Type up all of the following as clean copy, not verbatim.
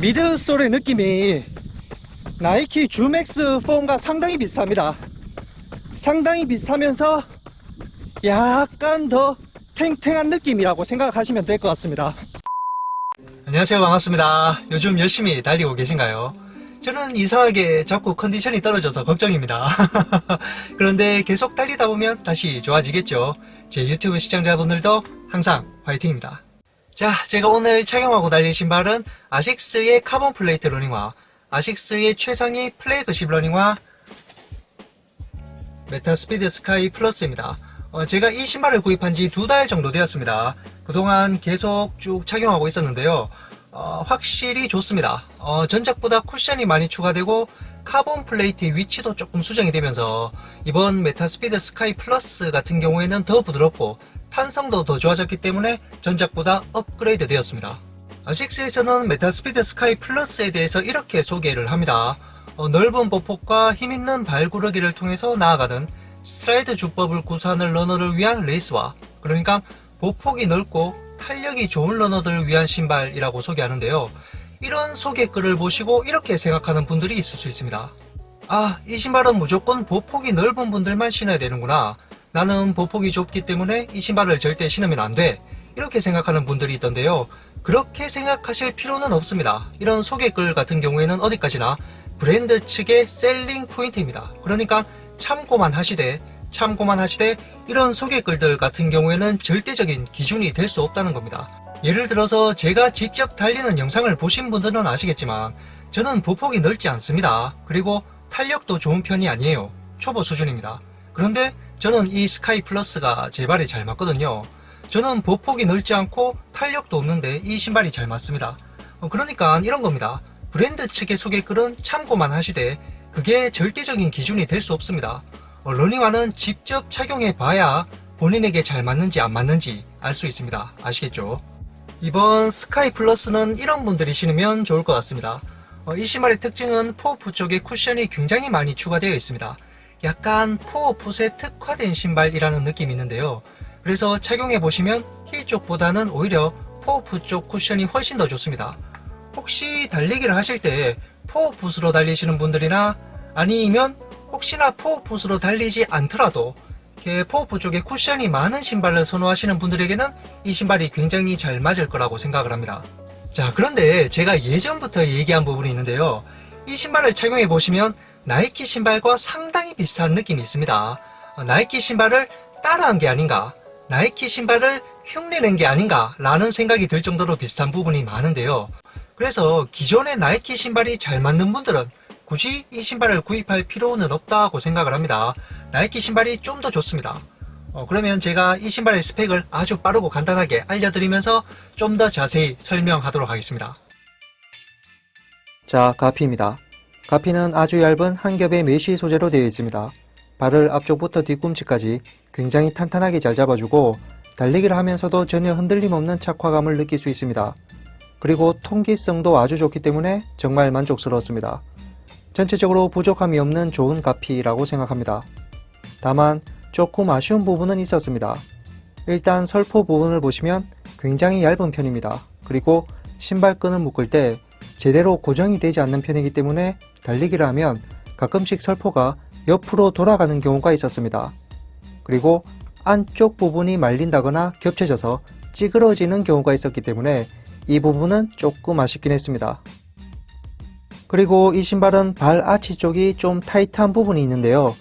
미드솔의 느낌이 나이키 주맥스 4과 상당히 비슷합니다. 상당히 비슷하면서 약간 더 탱탱한 느낌이라고 생각하시면 될 것 같습니다. 안녕하세요, 반갑습니다. 요즘 열심히 달리고 계신가요? 저는 이상하게 자꾸 컨디션이 떨어져서 걱정입니다. 그런데 계속 달리다 보면 다시 좋아지겠죠. 제 유튜브 시청자분들도 항상 화이팅입니다. 자, 제가 오늘 착용하고 달릴 신발은 아식스의 카본 플레이트 러닝화, 아식스의 최상위 플래그십 러닝화 메타스피드 스카이 플러스입니다. 제가 이 신발을 구입한 지 2달 정도 되었습니다. 그동안 계속 쭉 착용하고 있었는데요. 확실히 좋습니다. 전작보다 쿠션이 많이 추가되고 카본 플레이트 위치도 조금 수정이 되면서 이번 메타스피드 스카이 플러스 같은 경우에는 더 부드럽고 탄성도 더 좋아졌기 때문에 전작보다 업그레이드 되었습니다. 아식스에서는 메타스피드 스카이 플러스에 대해서 이렇게 소개를 합니다. 넓은 보폭과 힘있는 발구르기를 통해서 나아가는 스트라이드 주법을 구사하는 러너를 위한 레이스화, 그러니까 보폭이 넓고 탄력이 좋은 러너들을 위한 신발이라고 소개하는데요. 이런 소개글을 보시고 이렇게 생각하는 분들이 있을 수 있습니다. 아, 이 신발은 무조건 보폭이 넓은 분들만 신어야 되는구나. 나는 보폭이 좁기 때문에 이 신발을 절대 신으면 안 돼. 이렇게 생각하는 분들이 있던데요. 그렇게 생각하실 필요는 없습니다. 이런 소개글 같은 경우에는 어디까지나 브랜드 측의 셀링 포인트입니다. 그러니까 참고만 하시되 이런 소개글들 같은 경우에는 절대적인 기준이 될 수 없다는 겁니다. 예를 들어서 제가 직접 달리는 영상을 보신 분들은 아시겠지만 저는 보폭이 넓지 않습니다. 그리고 탄력도 좋은 편이 아니에요. 초보 수준입니다. 그런데 저는 이 스카이 플러스가 제 발에 잘 맞거든요. 저는 보폭이 넓지 않고 탄력도 없는데 이 신발이 잘 맞습니다. 그러니까 이런 겁니다. 브랜드 측의 소개글은 참고만 하시되 그게 절대적인 기준이 될 수 없습니다. 러닝화는 직접 착용해 봐야 본인에게 잘 맞는지 안 맞는지 알 수 있습니다. 아시겠죠? 이번 스카이 플러스는 이런 분들이 신으면 좋을 것 같습니다. 이 신발의 특징은 포어풋 쪽에 쿠션이 굉장히 많이 추가되어 있습니다. 약간 포어풋에 특화된 신발이라는 느낌이 있는데요. 그래서 착용해 보시면 힐 쪽보다는 오히려 포어풋 쪽 쿠션이 훨씬 더 좋습니다. 혹시 달리기를 하실 때 포어풋으로 달리시는 분들이나 아니면 혹시나 포어풋으로 달리지 않더라도 포어풋 쪽에 쿠션이 많은 신발을 선호하시는 분들에게는 이 신발이 굉장히 잘 맞을 거라고 생각을 합니다. 자, 그런데 제가 예전부터 얘기한 부분이 있는데요. 이 신발을 착용해 보시면 나이키 신발과 상당히 비슷한 느낌이 있습니다. 나이키 신발을 따라한 게 아닌가, 나이키 신발을 흉내낸 게 아닌가 라는 생각이 들 정도로 비슷한 부분이 많은데요. 그래서 기존의 나이키 신발이 잘 맞는 분들은 굳이 이 신발을 구입할 필요는 없다고 생각을 합니다. 나이키 신발이 좀 더 좋습니다. 그러면 제가 이 신발의 스펙을 아주 빠르고 간단하게 알려드리면서 좀 더 자세히 설명하도록 하겠습니다. 자, 가피입니다. 가피는 아주 얇은 한 겹의 메쉬 소재로 되어 있습니다. 발을 앞쪽부터 뒤꿈치까지 굉장히 탄탄하게 잘 잡아주고 달리기를 하면서도 전혀 흔들림 없는 착화감을 느낄 수 있습니다. 그리고 통기성도 아주 좋기 때문에 정말 만족스러웠습니다. 전체적으로 부족함이 없는 좋은 가피라고 생각합니다. 다만 조금 아쉬운 부분은 있었습니다. 일단 설포 부분을 보시면 굉장히 얇은 편입니다. 그리고 신발끈을 묶을 때 제대로 고정이 되지 않는 편이기 때문에 달리기를 하면 가끔씩 설포가 옆으로 돌아가는 경우가 있었습니다. 그리고 안쪽 부분이 말린다거나 겹쳐져서 찌그러지는 경우가 있었기 때문에 이 부분은 조금 아쉽긴 했습니다. 그리고 이 신발은 발 아치 쪽이 좀 타이트한 부분이 있는데요.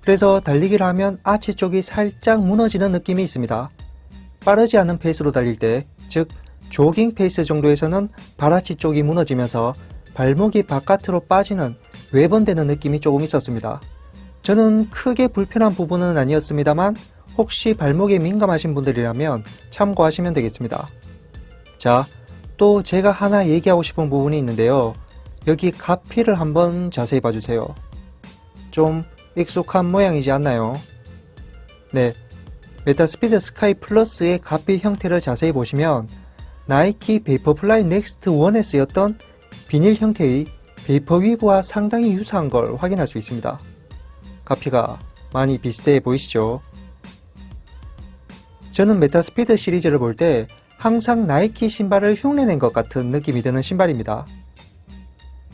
그래서 달리기를 하면 아치 쪽이 살짝 무너지는 느낌이 있습니다. 빠르지 않은 페이스로 달릴 때, 즉 조깅 페이스 정도에서는 발 아치 쪽이 무너지면서 발목이 바깥으로 빠지는 외번되는 느낌이 조금 있었습니다. 저는 크게 불편한 부분은 아니었습니다만 혹시 발목에 민감하신 분들이라면 참고하시면 되겠습니다. 자, 또 제가 하나 얘기하고 싶은 부분이 있는데요. 여기 가피를 한번 자세히 봐주세요. 좀 익숙한 모양이지 않나요? 네, 메타스피드 스카이 플러스의 가피 형태를 자세히 보시면 나이키 베이퍼플라이 넥스트 1에 쓰였던 비닐 형태의 베이퍼위브와 상당히 유사한 걸 확인할 수 있습니다. 가피가 많이 비슷해 보이시죠? 저는 메타스피드 시리즈를 볼 때 항상 나이키 신발을 흉내낸 것 같은 느낌이 드는 신발입니다.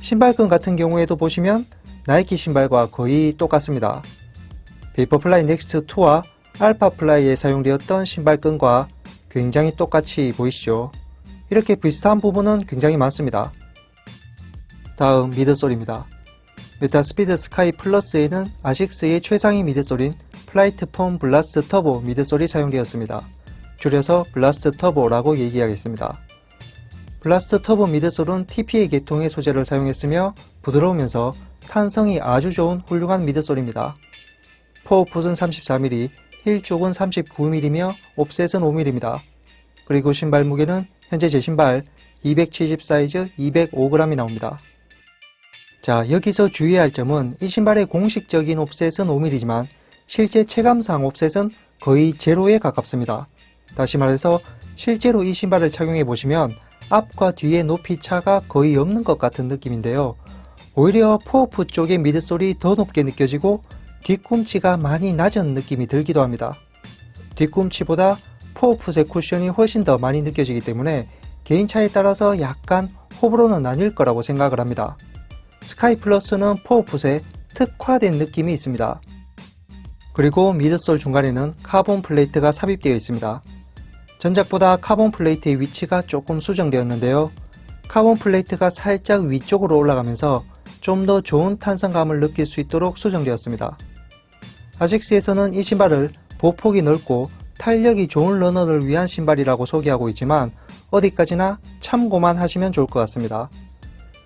신발끈 같은 경우에도 보시면 나이키 신발과 거의 똑같습니다. 베이퍼플라이 넥스트 2와 알파플라이에 사용되었던 신발끈과 굉장히 똑같이 보이시죠? 이렇게 비슷한 부분은 굉장히 많습니다. 다음 미드솔입니다. 메타스피드 스카이 플러스에는 아식스의 최상위 미드솔인 플라이트 폼 블라스트 터보 미드솔이 사용되었습니다. 줄여서 블라스트 터보라고 얘기하겠습니다. 블라스트 터보 미드솔은 TPA 계통의 소재를 사용했으며 부드러우면서 탄성이 아주 좋은 훌륭한 미드솔입니다. 포어풋은 34mm, 힐쪽은 39mm며 옵셋은 5mm입니다. 그리고 신발 무게는 현재 제 신발 270 사이즈 205g이 나옵니다. 자, 여기서 주의해야 할 점은 이 신발의 공식적인 옵셋은 5mm지만 실제 체감상 옵셋은 거의 제로에 가깝습니다. 다시 말해서 실제로 이 신발을 착용해 보시면 앞과 뒤의 높이 차가 거의 없는 것 같은 느낌인데요. 오히려 포어풋 쪽의 미드솔이 더 높게 느껴지고 뒤꿈치가 많이 낮은 느낌이 들기도 합니다. 뒤꿈치보다 포어풋의 쿠션이 훨씬 더 많이 느껴지기 때문에 개인차에 따라서 약간 호불호는 나뉠 거라고 생각을 합니다. 스카이 플러스는 포어풋에 특화된 느낌이 있습니다. 그리고 미드솔 중간에는 카본 플레이트가 삽입되어 있습니다. 전작보다 카본 플레이트의 위치가 조금 수정되었는데요. 카본 플레이트가 살짝 위쪽으로 올라가면서 좀 더 좋은 탄성감을 느낄 수 있도록 수정되었습니다. 아식스에서는 이 신발을 보폭이 넓고 탄력이 좋은 러너를 위한 신발이라고 소개하고 있지만 어디까지나 참고만 하시면 좋을 것 같습니다.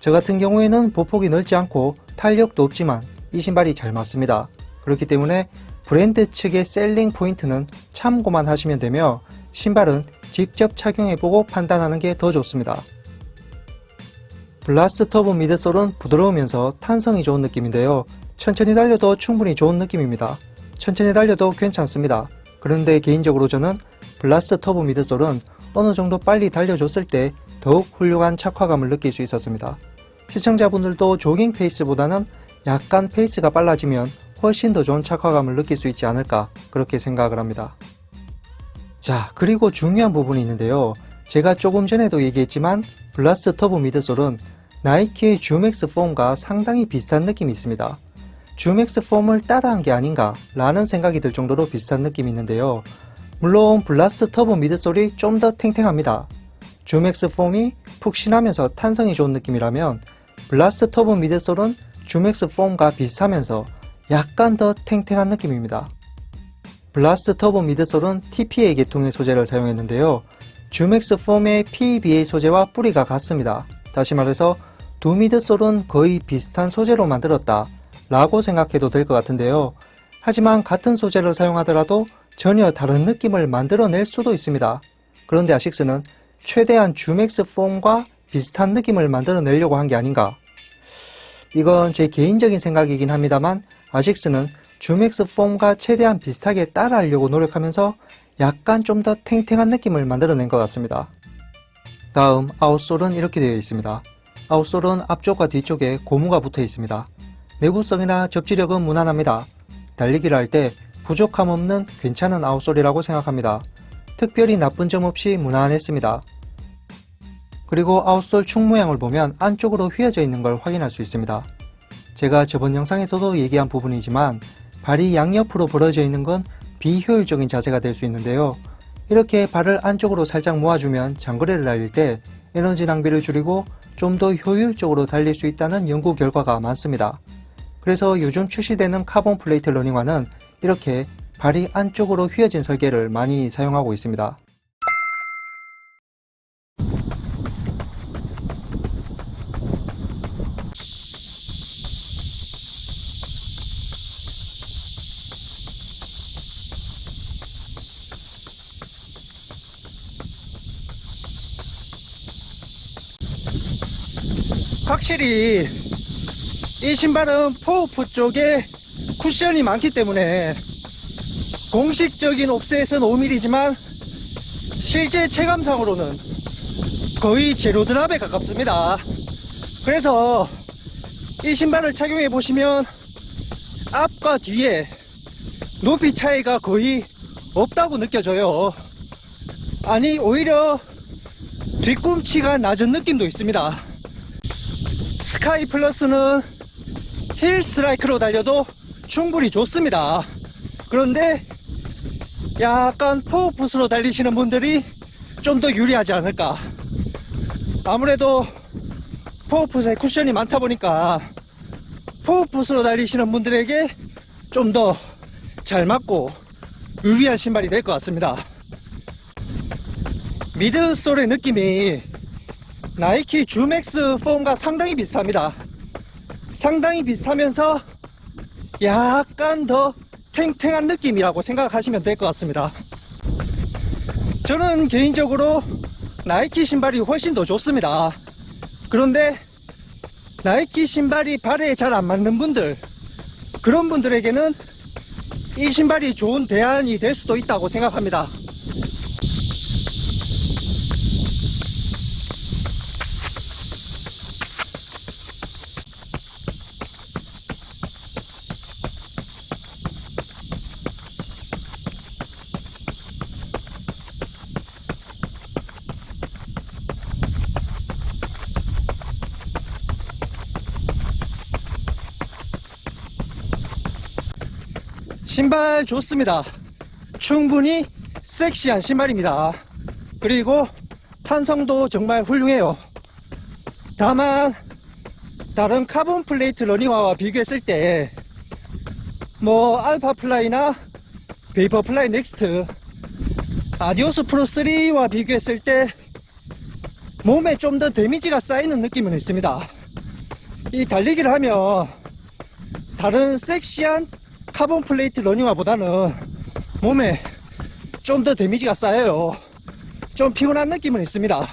저 같은 경우에는 보폭이 넓지 않고 탄력도 없지만 이 신발이 잘 맞습니다. 그렇기 때문에 브랜드 측의 셀링 포인트는 참고만 하시면 되며 신발은 직접 착용해보고 판단하는 게 더 좋습니다. 블라스트 터보 미드솔은 부드러우면서 탄성이 좋은 느낌인데요. 천천히 달려도 충분히 좋은 느낌입니다. 천천히 달려도 괜찮습니다. 그런데 개인적으로 저는 블라스트 터보 미드솔은 어느 정도 빨리 달려줬을 때 더욱 훌륭한 착화감을 느낄 수 있었습니다. 시청자분들도 조깅 페이스보다는 약간 페이스가 빨라지면 훨씬 더 좋은 착화감을 느낄 수 있지 않을까 그렇게 생각을 합니다. 자, 그리고 중요한 부분이 있는데요. 제가 조금 전에도 얘기했지만 블라스트 터보 미드솔은 나이키의 줌맥스 폼과 상당히 비슷한 느낌이 있습니다. 줌맥스 폼을 따라한 게 아닌가 라는 생각이 들 정도로 비슷한 느낌이 있는데요. 물론 블라스트 터보 미드솔이 좀 더 탱탱합니다. 줌맥스 폼이 푹신하면서 탄성이 좋은 느낌이라면 블라스트 터보 미드솔은 줌맥스 폼과 비슷하면서 약간 더 탱탱한 느낌입니다. 블라스트 터보 미드솔은 TPA 계통의 소재를 사용했는데요. 줌맥스 폼의 PEVA 소재와 뿌리가 같습니다. 다시 말해서 두 미드솔은 거의 비슷한 소재로 만들었다 라고 생각해도 될 것 같은데요. 하지만 같은 소재를 사용하더라도 전혀 다른 느낌을 만들어낼 수도 있습니다. 그런데 아식스는 최대한 줌맥스 폼과 비슷한 느낌을 만들어내려고 한 게 아닌가. 이건 제 개인적인 생각이긴 합니다만 아식스는 줌맥스 폼과 최대한 비슷하게 따라하려고 노력하면서 약간 좀 더 탱탱한 느낌을 만들어낸 것 같습니다. 다음 아웃솔은 이렇게 되어 있습니다. 아웃솔은 앞쪽과 뒤쪽에 고무가 붙어 있습니다. 내구성이나 접지력은 무난합니다. 달리기를 할 때 부족함 없는 괜찮은 아웃솔이라고 생각합니다. 특별히 나쁜 점 없이 무난했습니다. 그리고 아웃솔 축 모양을 보면 안쪽으로 휘어져 있는 걸 확인할 수 있습니다. 제가 저번 영상에서도 얘기한 부분이지만 발이 양옆으로 벌어져 있는 건 비효율적인 자세가 될 수 있는데요. 이렇게 발을 안쪽으로 살짝 모아주면 장거리를 달릴 때 에너지 낭비를 줄이고 좀 더 효율적으로 달릴 수 있다는 연구 결과가 많습니다. 그래서 요즘 출시되는 카본 플레이트 러닝화는 이렇게 발이 안쪽으로 휘어진 설계를 많이 사용하고 있습니다. 확실히 이 신발은 포어풋 쪽에 쿠션이 많기 때문에 공식적인 옵셋은 5mm지만 실제 체감상으로는 거의 제로 드랍에 가깝습니다. 그래서 이 신발을 착용해 보시면 앞과 뒤에 높이 차이가 거의 없다고 느껴져요. 아니 오히려 뒤꿈치가 낮은 느낌도 있습니다. 스카이 플러스는 힐 스트라이크로 달려도 충분히 좋습니다. 그런데 약간 포어풋으로 달리시는 분들이 좀 더 유리하지 않을까. 아무래도 포어풋에 쿠션이 많다 보니까 포어풋으로 달리시는 분들에게 좀 더 잘 맞고 유리한 신발이 될 것 같습니다. 미드솔의 느낌이 나이키 주맥스 폼과 상당히 비슷합니다. 상당히 비슷하면서 약간 더 탱탱한 느낌이라고 생각하시면 될 것 같습니다. 저는 개인적으로 나이키 신발이 훨씬 더 좋습니다. 그런데 나이키 신발이 발에 잘 안 맞는 분들, 그런 분들에게는 이 신발이 좋은 대안이 될 수도 있다고 생각합니다. 신발 좋습니다. 충분히 섹시한 신발입니다. 그리고 탄성도 정말 훌륭해요. 다만 다른 카본 플레이트 러닝화와 비교했을 때 뭐 알파 플라이나 베이퍼 플라이 넥스트, 아디오스 프로 3와 비교했을 때 몸에 좀 더 데미지가 쌓이는 느낌은 있습니다. 이 달리기를 하면 다른 섹시한 카본 플레이트 러닝화보다는 몸에 좀 더 데미지가 쌓여요. 좀 피곤한 느낌은 있습니다.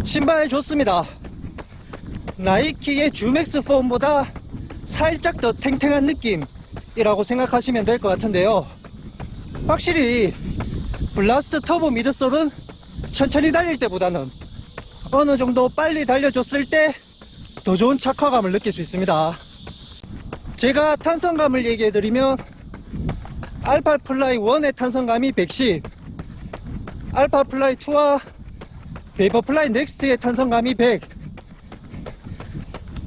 신발 좋습니다. 나이키의 주맥스 폼보다 살짝 더 탱탱한 느낌이라고 생각하시면 될 것 같은데요. 확실히 블라스트 터보 미드솔은 천천히 달릴 때보다는 어느 정도 빨리 달려줬을 때 더 좋은 착화감을 느낄 수 있습니다. 제가 탄성감을 얘기해드리면 알파 플라이 1의 탄성감이 110, 알파 플라이 2와 베이퍼 플라이 넥스트의 탄성감이 100,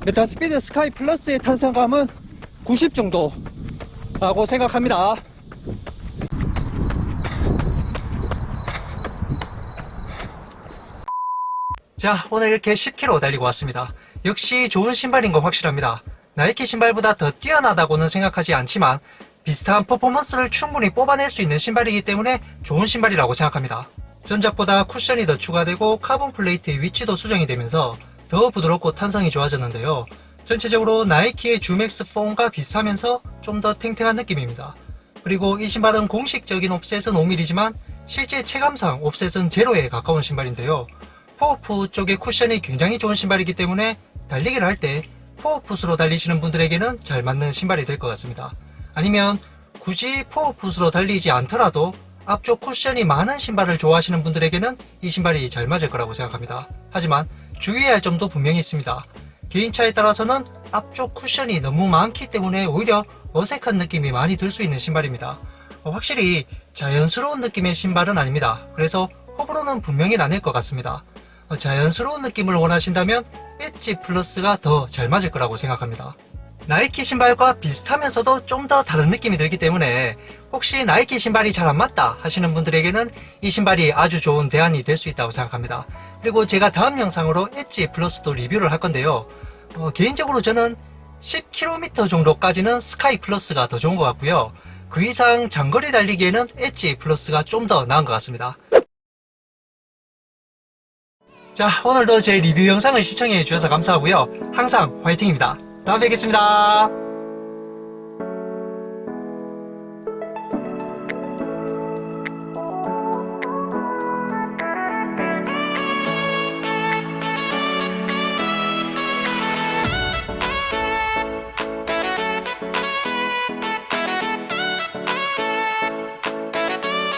메타스피드 스카이 플러스의 탄성감은 90 정도라고 생각합니다. 자, 오늘 이렇게 10km 달리고 왔습니다. 역시 좋은 신발인 거 확실합니다. 나이키 신발보다 더 뛰어나다고는 생각하지 않지만 비슷한 퍼포먼스를 충분히 뽑아낼 수 있는 신발이기 때문에 좋은 신발이라고 생각합니다. 전작보다 쿠션이 더 추가되고 카본 플레이트의 위치도 수정이 되면서 더 부드럽고 탄성이 좋아졌는데요. 전체적으로 나이키의 주맥스 폼과 비슷하면서 좀 더 탱탱한 느낌입니다. 그리고 이 신발은 공식적인 옵셋은 5mm지만 실제 체감상 옵셋은 제로에 가까운 신발인데요. 포어풋 쪽의 쿠션이 굉장히 좋은 신발이기 때문에 달리기를 할 때 포어풋으로 달리시는 분들에게는 잘 맞는 신발이 될 것 같습니다. 아니면 굳이 포어풋으로 달리지 않더라도 앞쪽 쿠션이 많은 신발을 좋아하시는 분들에게는 이 신발이 잘 맞을 거라고 생각합니다. 하지만 주의해야 할 점도 분명히 있습니다. 개인차에 따라서는 앞쪽 쿠션이 너무 많기 때문에 오히려 어색한 느낌이 많이 들 수 있는 신발입니다. 확실히 자연스러운 느낌의 신발은 아닙니다. 그래서 호불호는 분명히 나뉠 것 같습니다. 자연스러운 느낌을 원하신다면 엣지 플러스가 더 잘 맞을 거라고 생각합니다. 나이키 신발과 비슷하면서도 좀 더 다른 느낌이 들기 때문에 혹시 나이키 신발이 잘 안 맞다 하시는 분들에게는 이 신발이 아주 좋은 대안이 될 수 있다고 생각합니다. 그리고 제가 다음 영상으로 엣지 플러스도 리뷰를 할 건데요. 개인적으로 저는 10km 정도까지는 스카이 플러스가 더 좋은 것 같고요. 그 이상 장거리 달리기에는 엣지 플러스가 좀 더 나은 것 같습니다. 자, 오늘도 제 리뷰 영상을 시청해 주셔서 감사하고요. 항상 화이팅입니다. 다음에 뵙겠습니다.